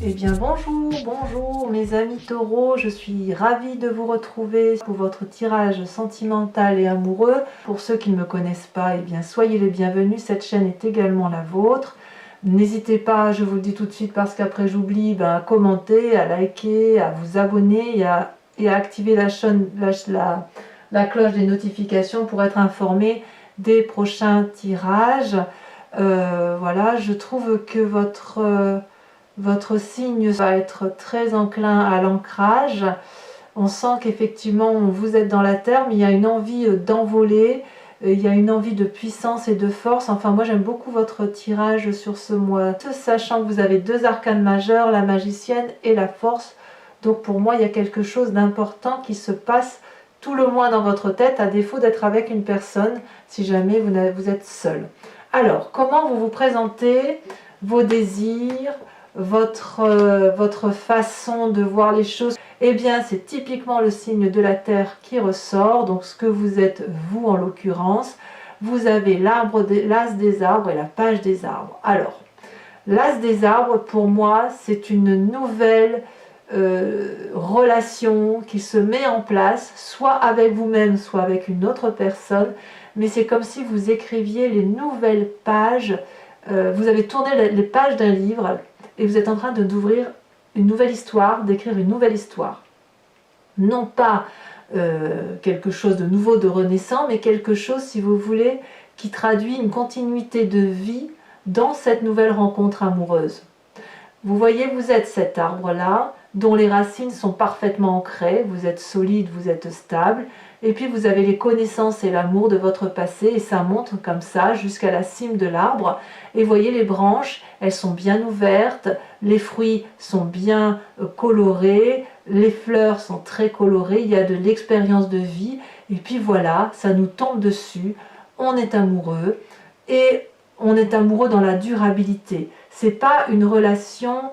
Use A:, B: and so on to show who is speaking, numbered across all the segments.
A: Eh bien bonjour mes amis taureaux, je suis ravie de vous retrouver pour votre tirage sentimental et amoureux. Pour ceux qui ne me connaissent pas, eh bien soyez les bienvenus, cette chaîne est également la vôtre. N'hésitez pas, je vous le dis tout de suite parce qu'après j'oublie, à commenter, à liker, à vous abonner et à activer la cloche des notifications pour être informé des prochains tirages. Voilà, je trouve que votre signe va être très enclin à l'ancrage. On sent qu'effectivement vous êtes dans la terre, mais il y a une envie d'envoler, il y a une envie de puissance et de force. Enfin, moi j'aime beaucoup votre tirage sur ce mois, sachant que vous avez deux arcanes majeurs, la magicienne et la force. Donc pour moi il y a quelque chose d'important qui se passe tout le mois dans votre tête, à défaut d'être avec une personne, si jamais vous êtes seul. Alors, comment vous vous présentez, vos désirs, votre façon de voir les choses? Eh bien, c'est typiquement le signe de la terre qui ressort. Donc, ce que vous êtes, vous en l'occurrence, vous avez l'as des arbres et la page des arbres. Alors, l'as des arbres, pour moi, c'est une nouvelle relation qui se met en place, soit avec vous-même, soit avec une autre personne. Mais c'est comme si vous écriviez les nouvelles pages. Vous avez tourné les pages d'un livre et vous êtes en train d'ouvrir une nouvelle histoire, d'écrire une nouvelle histoire. Non pas quelque chose de nouveau, de renaissant, mais quelque chose, si vous voulez, qui traduit une continuité de vie dans cette nouvelle rencontre amoureuse. Vous voyez, vous êtes cet arbre-là, dont les racines sont parfaitement ancrées, vous êtes solide, vous êtes stable, et puis vous avez les connaissances et l'amour de votre passé, et ça monte comme ça jusqu'à la cime de l'arbre. Et vous voyez les branches, elles sont bien ouvertes, les fruits sont bien colorés, les fleurs sont très colorées, il y a de l'expérience de vie, et puis voilà, ça nous tombe dessus, on est amoureux, et on est amoureux dans la durabilité. C'est pas une relation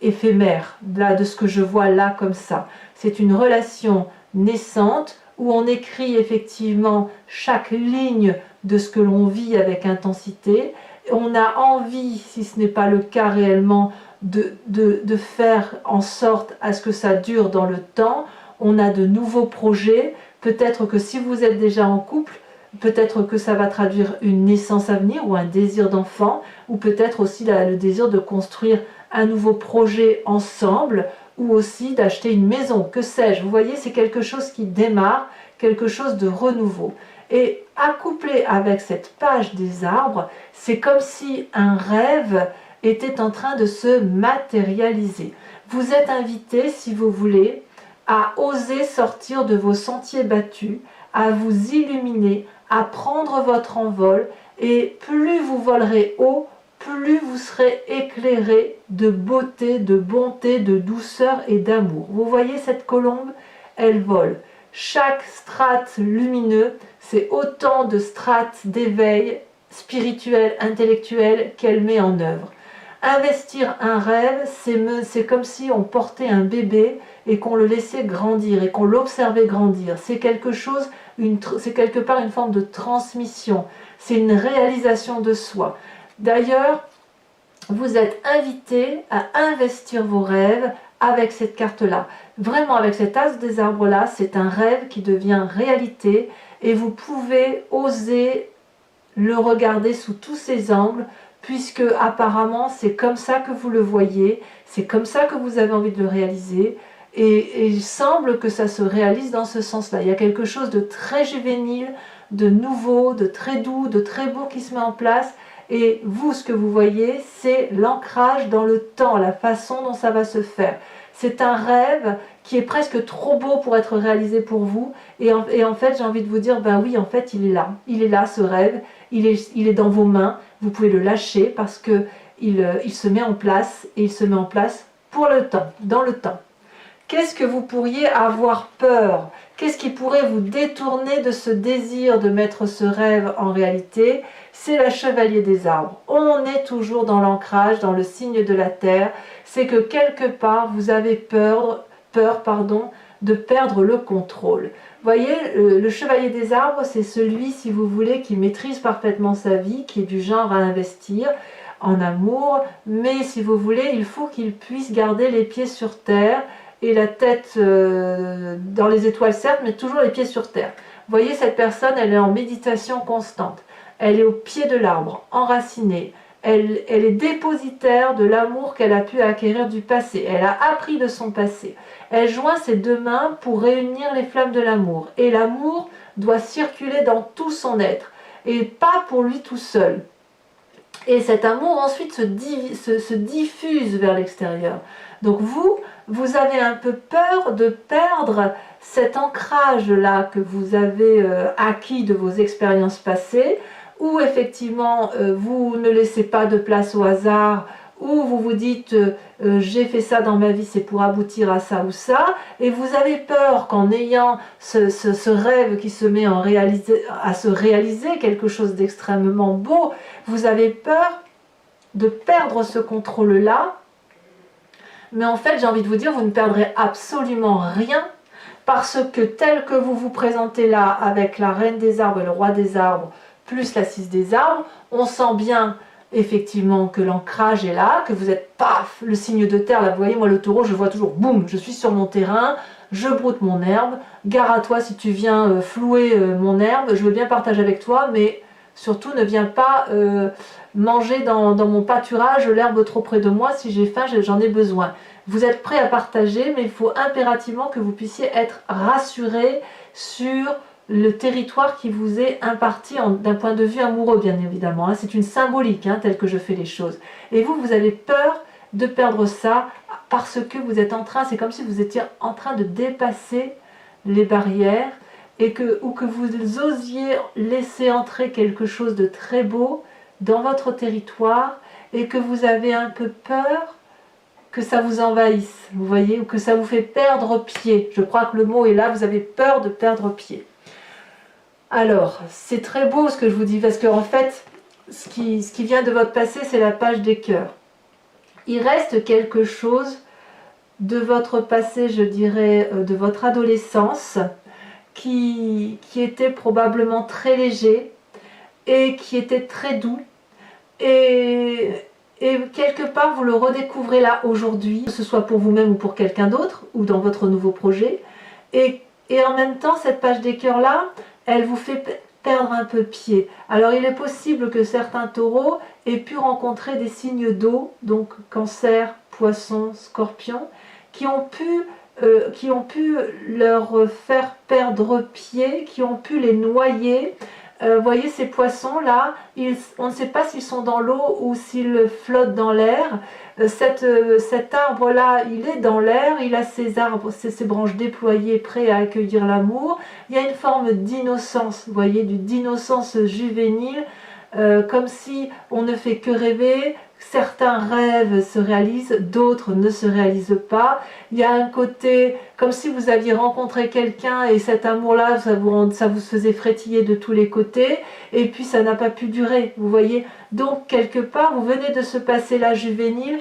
A: éphémère, là, de ce que je vois là comme ça. C'est une relation naissante où on écrit effectivement chaque ligne de ce que l'on vit avec intensité. On a envie, si ce n'est pas le cas réellement, de faire en sorte à ce que ça dure dans le temps. On a de nouveaux projets. Peut-être que si vous êtes déjà en couple, peut-être que ça va traduire une naissance à venir ou un désir d'enfant, ou peut-être aussi le désir de construire un nouveau projet ensemble, ou aussi d'acheter une maison, que sais-je. Vous voyez, c'est quelque chose qui démarre, quelque chose de renouveau. Et accouplé avec cette page des arbres, c'est comme si un rêve était en train de se matérialiser. Vous êtes invité, si vous voulez, à oser sortir de vos sentiers battus, à vous illuminer, à prendre votre envol, et plus vous volerez haut, plus vous serez éclairé de beauté, de bonté, de douceur et d'amour. Vous voyez cette colombe, elle vole. Chaque strate lumineux, c'est autant de strates d'éveil spirituel, intellectuel qu'elle met en œuvre. Investir un rêve, c'est comme si on portait un bébé et qu'on le laissait grandir et qu'on l'observait grandir. C'est quelque chose, c'est quelque part une forme de transmission. C'est une réalisation de soi. D'ailleurs, vous êtes invité à investir vos rêves avec cette carte-là. Vraiment, avec cet as des arbres-là, c'est un rêve qui devient réalité et vous pouvez oser le regarder sous tous ses angles, puisque apparemment c'est comme ça que vous le voyez, c'est comme ça que vous avez envie de le réaliser, et il semble que ça se réalise dans ce sens-là. Il y a quelque chose de très juvénile, de nouveau, de très doux, de très beau qui se met en place, et vous, ce que vous voyez, c'est l'ancrage dans le temps, la façon dont ça va se faire. C'est un rêve qui est presque trop beau pour être réalisé pour vous, et en fait j'ai envie de vous dire, ben oui, en fait il est là ce rêve, il est dans vos mains, vous pouvez le lâcher parce que il se met en place, et il se met en place pour le temps, dans le temps. Qu'est-ce que vous pourriez avoir peur? Qu'est-ce qui pourrait vous détourner de ce désir de mettre ce rêve en réalité? C'est la chevalier des arbres. On est toujours dans l'ancrage, dans le signe de la terre. C'est que quelque part, vous avez peur de perdre le contrôle. Vous voyez, le chevalier des arbres, c'est celui, si vous voulez, qui maîtrise parfaitement sa vie, qui est du genre à investir, en amour, mais si vous voulez, il faut qu'il puisse garder les pieds sur terre et la tête dans les étoiles certes, mais toujours les pieds sur terre. Vous voyez, cette personne, elle est en méditation constante, elle est au pied de l'arbre, enracinée, elle est dépositaire de l'amour qu'elle a pu acquérir du passé, elle a appris de son passé, elle joint ses deux mains pour réunir les flammes de l'amour, et l'amour doit circuler dans tout son être, et pas pour lui tout seul. Et cet amour ensuite se diffuse vers l'extérieur. Donc vous avez un peu peur de perdre cet ancrage-là que vous avez acquis de vos expériences passées, où effectivement vous ne laissez pas de place au hasard, où vous vous dites j'ai fait ça dans ma vie, c'est pour aboutir à ça ou ça, et vous avez peur qu'en ayant ce rêve qui se met à se réaliser, quelque chose d'extrêmement beau, vous avez peur de perdre ce contrôle-là. Mais en fait, j'ai envie de vous dire, vous ne perdrez absolument rien, parce que tel que vous vous présentez là, avec la reine des arbres et le roi des arbres, plus la 6 des arbres, on sent bien effectivement que l'ancrage est là, que vous êtes paf, le signe de terre, là vous voyez, moi le taureau, je vois toujours, boum, je suis sur mon terrain, je broute mon herbe, gare à toi si tu viens flouer mon herbe, je veux bien partager avec toi, mais surtout ne viens pas manger dans mon pâturage l'herbe trop près de moi, si j'ai faim, j'en ai besoin. Vous êtes prêt à partager, mais il faut impérativement que vous puissiez être rassuré sur le territoire qui vous est imparti d'un point de vue amoureux, bien évidemment. Hein. C'est une symbolique, hein, telle que je fais les choses. Et vous avez peur de perdre ça parce que vous êtes en train, c'est comme si vous étiez en train de dépasser les barrières ou que vous osiez laisser entrer quelque chose de très beau dans votre territoire et que vous avez un peu peur que ça vous envahisse, vous voyez, ou que ça vous fait perdre pied. Je crois que le mot est là, vous avez peur de perdre pied. Alors, c'est très beau ce que je vous dis, parce qu'en fait, ce qui vient de votre passé, c'est la page des cœurs. Il reste quelque chose de votre passé, je dirais, de votre adolescence, qui était probablement très léger et qui était très doux. Et quelque part, vous le redécouvrez là aujourd'hui, que ce soit pour vous-même ou pour quelqu'un d'autre, ou dans votre nouveau projet. Et en même temps, cette page des cœurs là, elle vous fait perdre un peu pied. Alors il est possible que certains taureaux aient pu rencontrer des signes d'eau, donc cancer, poisson, scorpion, qui ont pu leur faire perdre pied, qui ont pu les noyer. Vous voyez ces poissons là, on ne sait pas s'ils sont dans l'eau ou s'ils flottent dans l'air. Cet arbre là, il est dans l'air, il a ses branches déployées, prêts à accueillir l'amour. Il y a une forme d'innocence, vous voyez, d'innocence juvénile, comme si on ne fait que rêver. Certains rêves se réalisent, d'autres ne se réalisent pas. Il y a un côté, comme si vous aviez rencontré quelqu'un et cet amour-là, ça vous faisait frétiller de tous les côtés, et puis ça n'a pas pu durer, vous voyez. Donc, quelque part, vous venez de se passer là juvénile,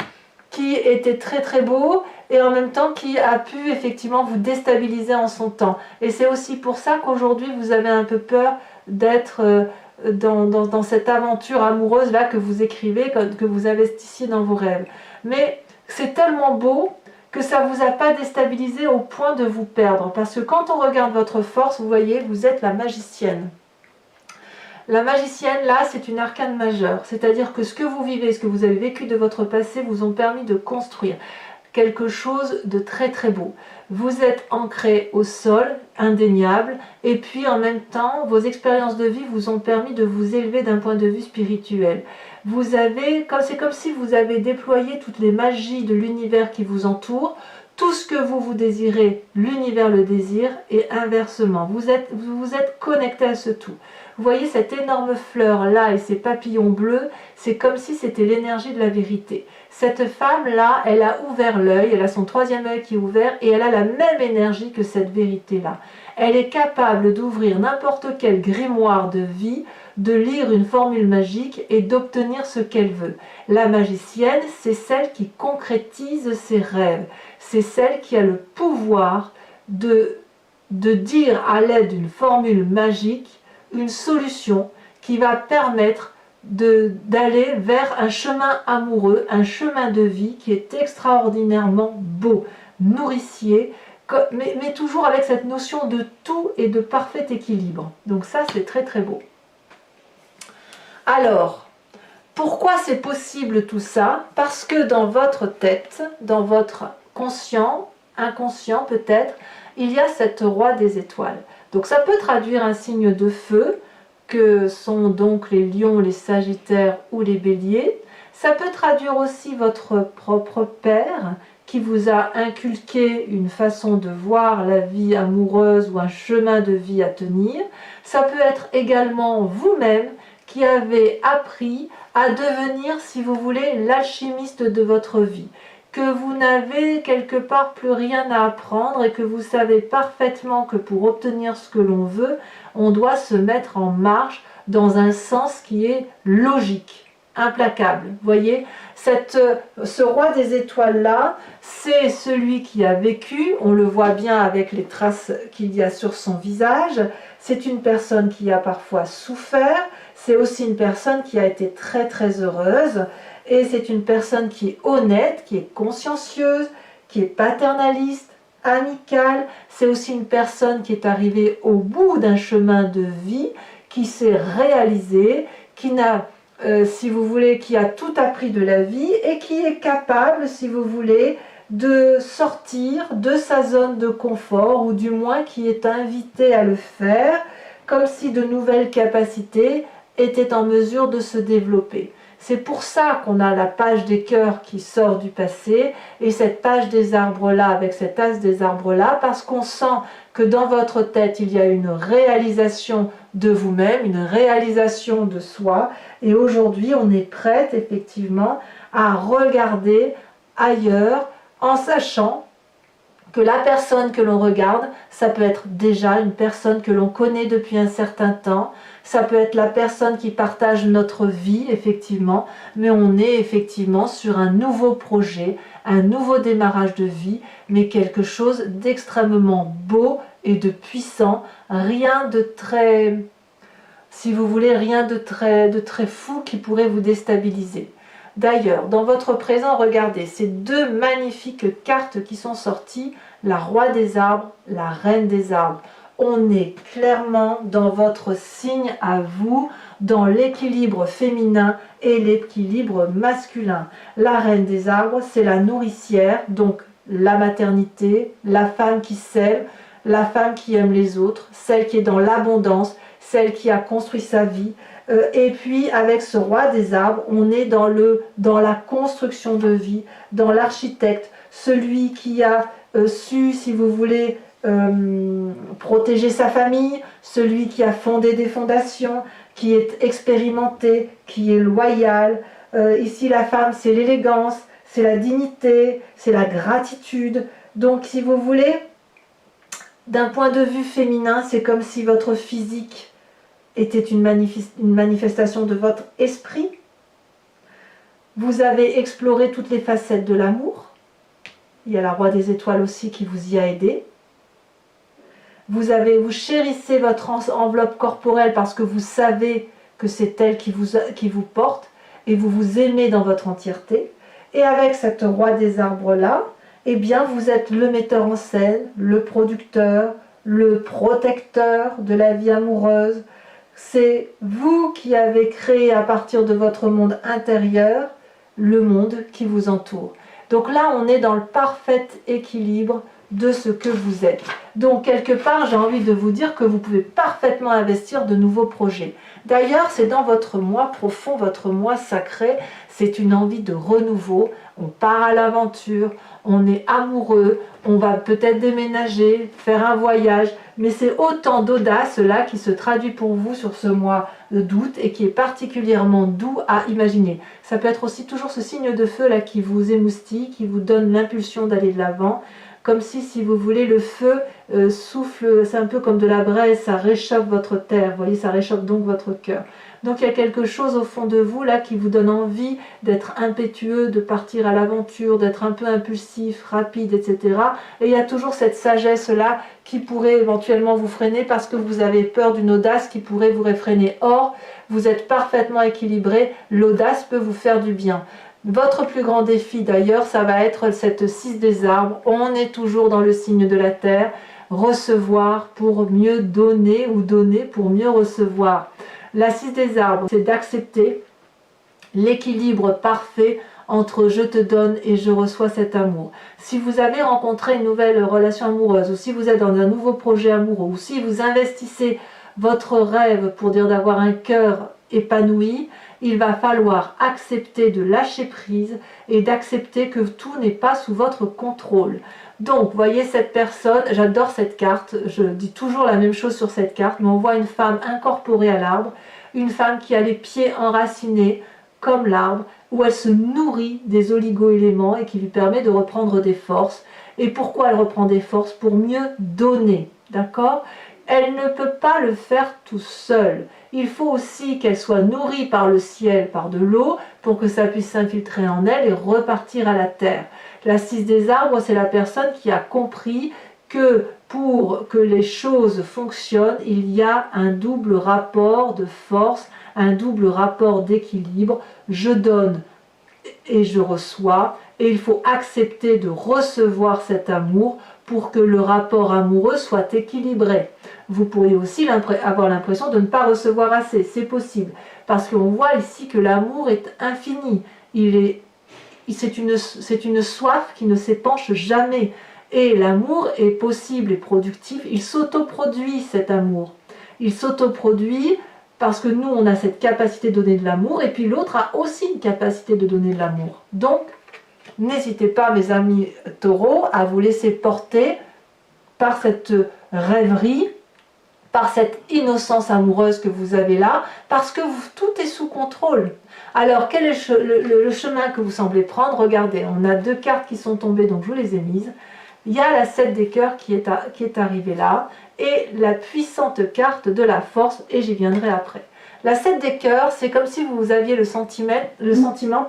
A: qui était très très beau, et en même temps qui a pu effectivement vous déstabiliser en son temps. Et c'est aussi pour ça qu'aujourd'hui, vous avez un peu peur d'être... Dans cette aventure amoureuse là que vous écrivez, que vous investissiez dans vos rêves. Mais c'est tellement beau que ça ne vous a pas déstabilisé au point de vous perdre. Parce que quand on regarde votre force, vous voyez, vous êtes la magicienne. La magicienne, là, c'est une arcane majeure. C'est-à-dire que ce que vous vivez, ce que vous avez vécu de votre passé, vous ont permis de construire quelque chose de très très beau. Vous êtes ancré au sol, indéniable, et puis en même temps, vos expériences de vie vous ont permis de vous élever d'un point de vue spirituel. C'est comme si vous avez déployé toutes les magies de l'univers qui vous entoure. Tout ce que vous désirez, l'univers le désire, et inversement. Vous êtes connecté à ce tout. Vous voyez cette énorme fleur là et ces papillons bleus, c'est comme si c'était l'énergie de la vérité. Cette femme-là, elle a ouvert l'œil, elle a son troisième œil qui est ouvert et elle a la même énergie que cette vérité-là. Elle est capable d'ouvrir n'importe quel grimoire de vie, de lire une formule magique et d'obtenir ce qu'elle veut. La magicienne, c'est celle qui concrétise ses rêves. C'est celle qui a le pouvoir de dire à l'aide d'une formule magique une solution qui va permettre d'aller vers un chemin amoureux, un chemin de vie qui est extraordinairement beau, nourricier, mais toujours avec cette notion de tout et de parfait équilibre. Donc ça, c'est très très beau. Alors, pourquoi c'est possible tout ça? Parce que dans votre tête, dans votre conscient, inconscient peut-être, il y a cette roi des étoiles. Donc ça peut traduire un signe de feu, que sont donc les lions, les sagittaires ou les béliers. Ça peut traduire aussi votre propre père, qui vous a inculqué une façon de voir la vie amoureuse ou un chemin de vie à tenir. Ça peut être également vous-même qui avez appris à devenir, si vous voulez, l'alchimiste de votre vie, que vous n'avez quelque part plus rien à apprendre et que vous savez parfaitement que pour obtenir ce que l'on veut, on doit se mettre en marche dans un sens qui est logique, implacable. Vous voyez, ce roi des étoiles-là, c'est celui qui a vécu, on le voit bien avec les traces qu'il y a sur son visage, c'est une personne qui a parfois souffert, c'est aussi une personne qui a été très très heureuse, et c'est une personne qui est honnête, qui est consciencieuse, qui est paternaliste, amicale. C'est aussi une personne qui est arrivée au bout d'un chemin de vie, qui s'est réalisée, qui n'a, si vous voulez, qui a tout appris de la vie et qui est capable, si vous voulez, de sortir de sa zone de confort, ou du moins qui est invité à le faire, comme si de nouvelles capacités étaient en mesure de se développer. C'est pour ça qu'on a la page des cœurs qui sort du passé et cette page des arbres là avec cet as des arbres là, parce qu'on sent que dans votre tête il y a une réalisation de vous-même, une réalisation de soi, et aujourd'hui on est prête effectivement à regarder ailleurs en sachant que la personne que l'on regarde, ça peut être déjà une personne que l'on connaît depuis un certain temps, ça peut être la personne qui partage notre vie, effectivement, mais on est effectivement sur un nouveau projet, un nouveau démarrage de vie, mais quelque chose d'extrêmement beau et de puissant, rien de très, si vous voulez, rien de très fou qui pourrait vous déstabiliser. D'ailleurs, dans votre présent, regardez, ces deux magnifiques cartes qui sont sorties, la roi des arbres, la reine des arbres. On est clairement dans votre signe à vous, dans l'équilibre féminin et l'équilibre masculin. La reine des arbres, c'est la nourricière, donc la maternité, la femme qui sème, la femme qui aime les autres, celle qui est dans l'abondance, celle qui a construit sa vie. Et puis avec ce roi des arbres, on est dans la construction de vie, dans l'architecte, celui qui a su, si vous voulez, protéger sa famille, celui qui a fondé des fondations, qui est expérimenté, qui est loyal. Ici la femme, c'est l'élégance, c'est la dignité, c'est la gratitude. Donc si vous voulez, d'un point de vue féminin, c'est comme si votre physique était une manifestation de votre esprit. Vous avez exploré toutes les facettes de l'amour. Il y a la roi des étoiles aussi qui vous y a aidé. Vous chérissez votre enveloppe corporelle parce que vous savez que c'est elle qui vous porte et vous vous aimez dans votre entièreté. Et avec cette roi des arbres là, eh bien vous êtes le metteur en scène, le producteur, le protecteur de la vie amoureuse. C'est vous qui avez créé à partir de votre monde intérieur le monde qui vous entoure. Donc là, on est dans le parfait équilibre de ce que vous êtes. Donc quelque part, j'ai envie de vous dire que vous pouvez parfaitement investir de nouveaux projets. D'ailleurs, c'est dans votre moi profond, votre moi sacré, c'est une envie de renouveau. On part à l'aventure, on est amoureux, on va peut-être déménager, faire un voyage, mais c'est autant d'audace là qui se traduit pour vous sur ce mois d'août et qui est particulièrement doux à imaginer. Ça peut être aussi toujours ce signe de feu là qui vous émoustille, qui vous donne l'impulsion d'aller de l'avant. comme si vous voulez, le feu souffle, c'est un peu comme de la braise, ça réchauffe votre terre, vous voyez, ça réchauffe donc votre cœur. Donc il y a quelque chose au fond de vous là qui vous donne envie d'être impétueux, de partir à l'aventure, d'être un peu impulsif, rapide, etc. Et il y a toujours cette sagesse là qui pourrait éventuellement vous freiner parce que vous avez peur d'une audace qui pourrait vous réfréner. Or, vous êtes parfaitement équilibré, l'audace peut vous faire du bien. Votre plus grand défi d'ailleurs, ça va être cette 6 des arbres. On est toujours dans le signe de la terre, recevoir pour mieux donner ou donner pour mieux recevoir. La 6 des arbres, c'est d'accepter l'équilibre parfait entre je te donne et je reçois cet amour. Si vous avez rencontré une nouvelle relation amoureuse, ou si vous êtes dans un nouveau projet amoureux, ou si vous investissez votre rêve pour dire d'avoir un cœur épanoui, il va falloir accepter de lâcher prise et d'accepter que tout n'est pas sous votre contrôle. Donc, voyez cette personne, j'adore cette carte, je dis toujours la même chose sur cette carte, mais on voit une femme incorporée à l'arbre, une femme qui a les pieds enracinés comme l'arbre, où elle se nourrit des oligo-éléments et qui lui permet de reprendre des forces. Et pourquoi elle reprend des forces? Pour mieux donner, d'accord? Elle ne peut pas le faire tout seul. Il faut aussi qu'elle soit nourrie par le ciel, par de l'eau, pour que ça puisse s'infiltrer en elle et repartir à la terre. La 6 des arbres, c'est la personne qui a compris que pour que les choses fonctionnent, il y a un double rapport de force, un double rapport d'équilibre. Je donne et je reçois, et il faut accepter de recevoir cet amour pour que le rapport amoureux soit équilibré. Vous pourriez aussi avoir l'impression de ne pas recevoir assez, c'est possible, parce qu'on voit ici que l'amour est infini, c'est une soif qui ne s'épanche jamais, et l'amour est possible et productif, il s'autoproduit cet amour, il s'autoproduit parce que nous on a cette capacité de donner de l'amour, et puis l'autre a aussi une capacité de donner de l'amour. Donc, n'hésitez pas, mes amis taureaux, à vous laisser porter par cette rêverie, par cette innocence amoureuse que vous avez là, parce que tout est sous contrôle. Alors, quel est le chemin que vous semblez prendre? Regardez, on a 2 cartes qui sont tombées, donc je vous les ai mises. Il y a la 7 des cœurs qui est arrivée là, et la puissante carte de la force, et j'y viendrai après. La 7 des cœurs, c'est comme si vous aviez le sentiment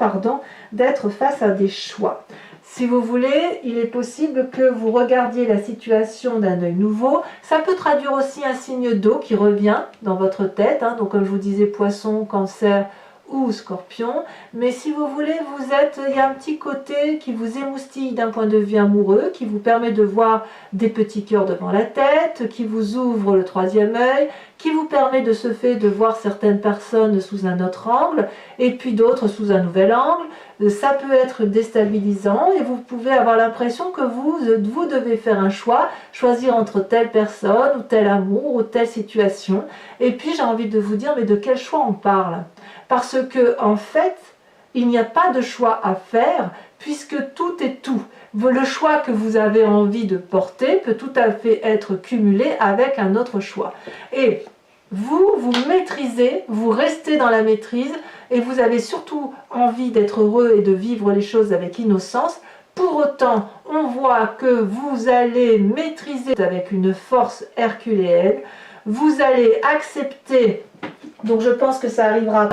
A: d'être face à des choix. Si vous voulez, il est possible que vous regardiez la situation d'un œil nouveau. Ça peut traduire aussi un signe d'eau qui revient dans votre tête, hein, donc comme je vous disais, poisson, cancer ou scorpion. Mais si vous voulez, il y a un petit côté qui vous émoustille d'un point de vue amoureux, qui vous permet de voir des petits cœurs devant la tête, qui vous ouvre le 3e œil, qui vous permet de ce fait de voir certaines personnes sous un autre angle, et puis d'autres sous un nouvel angle. Ça peut être déstabilisant et vous pouvez avoir l'impression que vous devez faire un choix, choisir entre telle personne ou tel amour ou telle situation. Et puis j'ai envie de vous dire, mais de quel choix on parle? Parce que en fait, il n'y a pas de choix à faire puisque tout est tout. Le choix que vous avez envie de porter peut tout à fait être cumulé avec un autre choix. Et vous maîtrisez, vous restez dans la maîtrise et vous avez surtout envie d'être heureux et de vivre les choses avec innocence. Pour autant, on voit que vous allez maîtriser avec une force herculéenne, vous allez accepter, donc je pense que ça arrivera,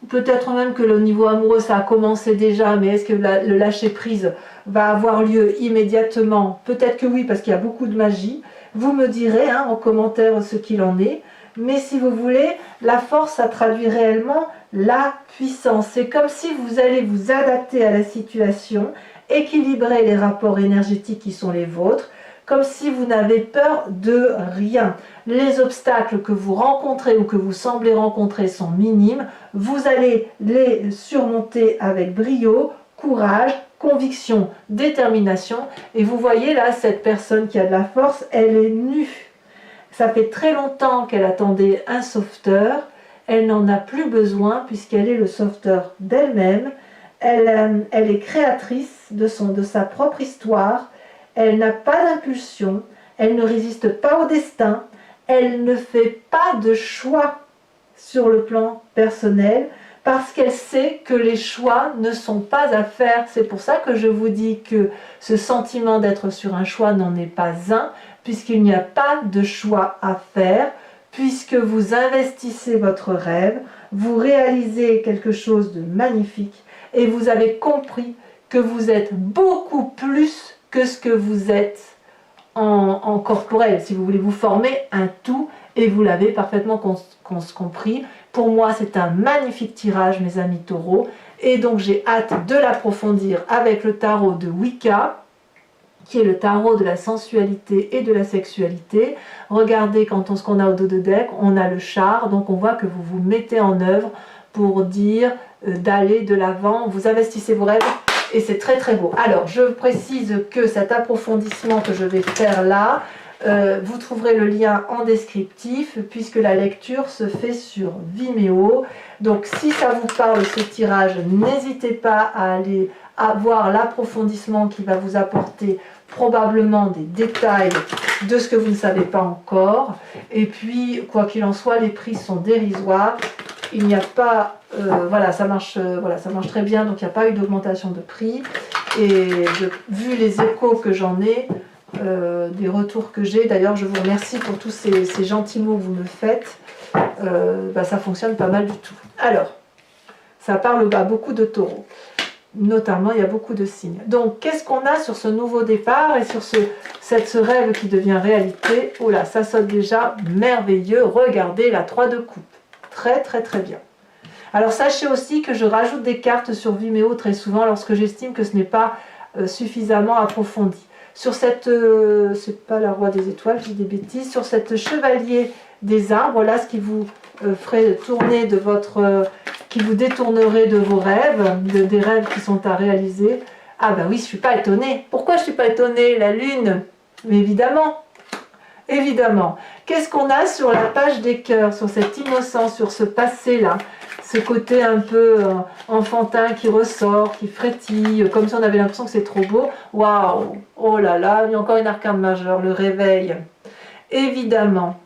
A: peut-être même que le niveau amoureux ça a commencé déjà, mais est-ce que le lâcher-prise va avoir lieu immédiatement? Peut-être que oui, parce qu'il y a beaucoup de magie. Vous me direz hein, en commentaire ce qu'il en est. Mais si vous voulez, la force, ça traduit réellement la puissance. C'est comme si vous allez vous adapter à la situation, équilibrer les rapports énergétiques qui sont les vôtres, comme si vous n'avez peur de rien. Les obstacles que vous rencontrez ou que vous semblez rencontrer sont minimes. Vous allez les surmonter avec brio, courage, conviction, détermination. Et vous voyez là, cette personne qui a de la force, elle est nue. Ça fait très longtemps qu'elle attendait un sauveteur, elle n'en a plus besoin puisqu'elle est le sauveteur d'elle-même, elle est créatrice de sa propre histoire, elle n'a pas d'impulsion, elle ne résiste pas au destin, elle ne fait pas de choix sur le plan personnel, parce qu'elle sait que les choix ne sont pas à faire. C'est pour ça que je vous dis que ce sentiment d'être sur un choix n'en est pas un, puisqu'il n'y a pas de choix à faire, puisque vous investissez votre rêve, vous réalisez quelque chose de magnifique et vous avez compris que vous êtes beaucoup plus que ce que vous êtes en corporel. Si vous voulez vous former un tout, et vous l'avez parfaitement compris. Pour moi, c'est un magnifique tirage, mes amis taureaux, et donc j'ai hâte de l'approfondir avec le tarot de Wicca, qui est le tarot de la sensualité et de la sexualité. Regardez ce qu'on a au dos de deck, on a le char, donc on voit que vous vous mettez en œuvre pour dire d'aller de l'avant, vous investissez vos rêves, et c'est très très beau. Alors, je précise que cet approfondissement que je vais faire là, vous trouverez le lien en descriptif, puisque la lecture se fait sur Vimeo. Donc si ça vous parle ce tirage, n'hésitez pas à aller voir l'approfondissement qui va vous apporter probablement des détails de ce que vous ne savez pas encore. Et puis, quoi qu'il en soit, les prix sont dérisoires. Il n'y a pas... voilà, ça marche très bien, donc il n'y a pas eu d'augmentation de prix. Et vu les échos que j'en ai, des retours que j'ai, d'ailleurs je vous remercie pour tous ces gentils mots que vous me faites, ça fonctionne pas mal du tout. Alors, ça parle à beaucoup de taureaux, notamment il y a beaucoup de signes. Donc qu'est-ce qu'on a sur ce nouveau départ et sur ce rêve qui devient réalité? Oh là, ça saute déjà merveilleux, regardez la 3 de coupe, très très très bien. Alors sachez aussi que je rajoute des cartes sur Vimeo très souvent lorsque j'estime que ce n'est pas suffisamment approfondi. Sur cette, c'est pas la roi des étoiles, je dis des bêtises, sur cette chevalier des arbres, là, ce qui vous ferait tourner de votre, qui vous détournerait de vos rêves, des rêves qui sont à réaliser. Ah ben oui, je suis pas étonnée. Pourquoi je suis pas étonnée? La lune, mais évidemment, évidemment. Qu'est-ce qu'on a sur la page des cœurs, sur cette innocence, sur ce passé-là? Ce côté un peu enfantin qui ressort, qui frétille, comme si on avait l'impression que c'est trop beau. Waouh! Oh là là, il y a encore une arcane majeure, le réveil. Évidemment,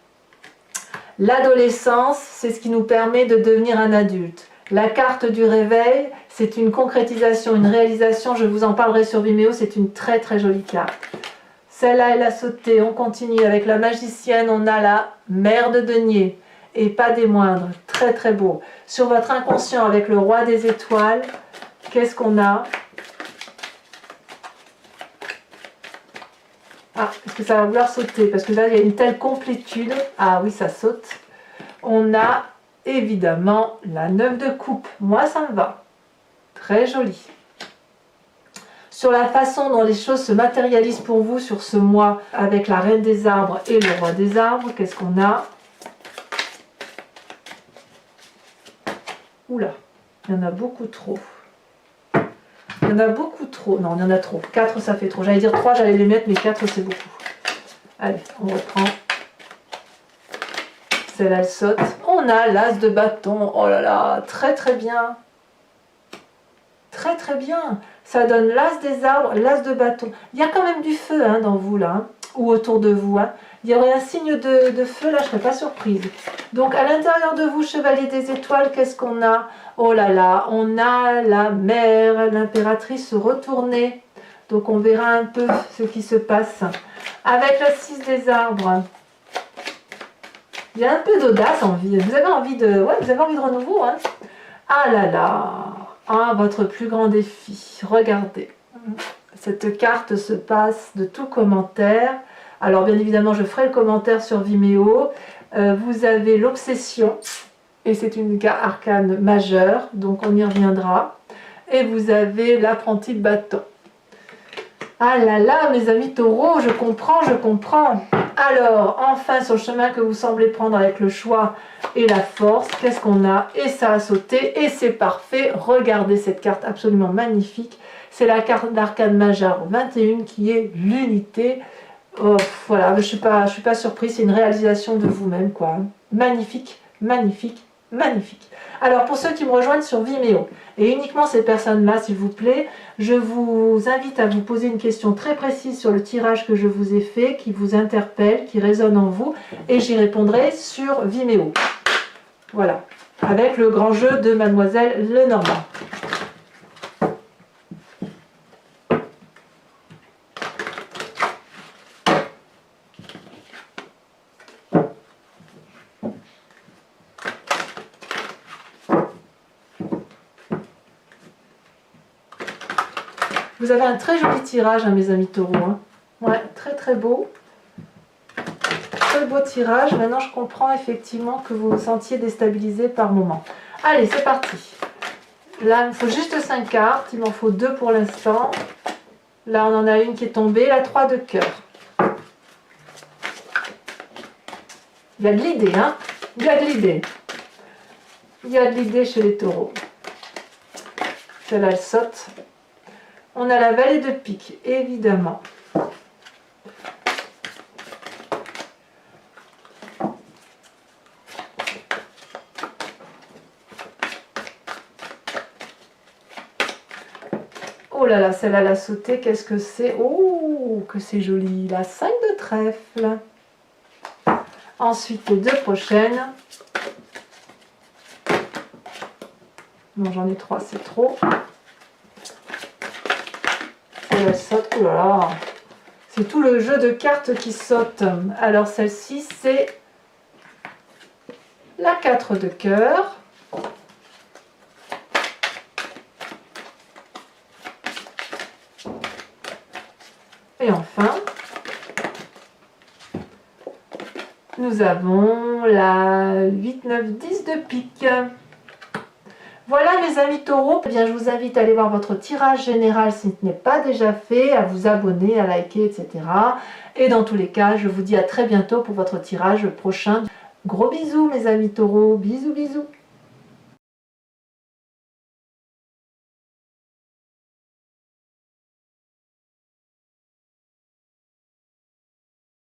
A: l'adolescence, c'est ce qui nous permet de devenir un adulte. La carte du réveil, c'est une concrétisation, une réalisation, je vous en parlerai sur Vimeo, c'est une très très jolie carte. Celle-là, elle a sauté, on continue avec la magicienne, on a la mère de denier. Et pas des moindres, très très beau. Sur votre inconscient avec le roi des étoiles, qu'est-ce qu'on a? Ah, est-ce que ça va vouloir sauter? Parce que là, il y a une telle complétude. Ah oui, ça saute. On a évidemment la 9 de coupe. Moi, ça me va. Très joli. Sur la façon dont les choses se matérialisent pour vous sur ce mois avec la reine des arbres et le roi des arbres, qu'est-ce qu'on a? Oula, il y en a beaucoup trop. Il y en a beaucoup trop. Non, il y en a trop. 4, ça fait trop. J'allais dire 3, j'allais les mettre, mais 4, c'est beaucoup. Allez, on reprend. Celle-là, elle saute. On a l'as de bâton. Oh là là, très très bien. Très très bien. Ça donne l'as des arbres, l'as de bâton. Il y a quand même du feu dans vous, là, ou autour de vous. Il y aurait un signe de feu, là, je ne serais pas surprise. Donc, à l'intérieur de vous, chevalier des étoiles, qu'est-ce qu'on a? Oh là là, on a la mère, l'impératrice retournée. Donc, on verra un peu ce qui se passe. Avec la 6 des arbres, il y a un peu d'audace en vie. Vous avez envie de, ouais, vous avez envie de renouveau. Ah là là, votre plus grand défi. Regardez, cette carte se passe de tout commentaire. Alors bien évidemment, je ferai le commentaire sur Vimeo. Vous avez l'obsession, et c'est une arcane majeure, donc on y reviendra. Et vous avez l'apprenti de bâton. Ah là là, mes amis taureaux, je comprends, je comprends. Alors, enfin, sur le chemin que vous semblez prendre avec le choix et la force, qu'est-ce qu'on a? Et ça a sauté, et c'est parfait. Regardez cette carte absolument magnifique. C'est la carte d'arcane majeure 21 qui est l'unité. Oh, voilà, je suis pas surprise, c'est une réalisation de vous-même, quoi. Magnifique, magnifique, magnifique. Alors, pour ceux qui me rejoignent sur Vimeo, et uniquement ces personnes-là, s'il vous plaît, je vous invite à vous poser une question très précise sur le tirage que je vous ai fait, qui vous interpelle, qui résonne en vous, et j'y répondrai sur Vimeo. Voilà. avec le grand jeu de Mademoiselle Lenormand. Vous avez un très joli tirage, hein, mes amis taureaux. Hein. Ouais, très très beau. Très beau tirage. Maintenant, je comprends effectivement que vous vous sentiez déstabilisé par moment. Allez, c'est parti. Là, il me faut juste 5 cartes. Il m'en faut 2 pour l'instant. Là, on en a une qui est tombée. La 3 de cœur. Il y a de l'idée, hein. Il y a de l'idée. Il y a de l'idée chez les taureaux. Celle-là, elle saute. On a la vallée de pique, évidemment. Oh là là, celle-là, elle a sauté. Qu'est-ce que c'est? Oh, que c'est joli. La 5 de trèfle. Ensuite, les 2 prochaines. Non, j'en ai 3, c'est trop. Elle saute. Oh là là. C'est tout le jeu de cartes qui saute. Alors, celle-ci, c'est la 4 de cœur. Et enfin, nous avons la 8, 9, 10 de pique. Voilà mes amis taureaux, eh bien, je vous invite à aller voir votre tirage général si ce n'est pas déjà fait, à vous abonner, à liker, etc. Et dans tous les cas, je vous dis à très bientôt pour votre tirage prochain. Gros bisous mes amis taureaux, bisous bisous.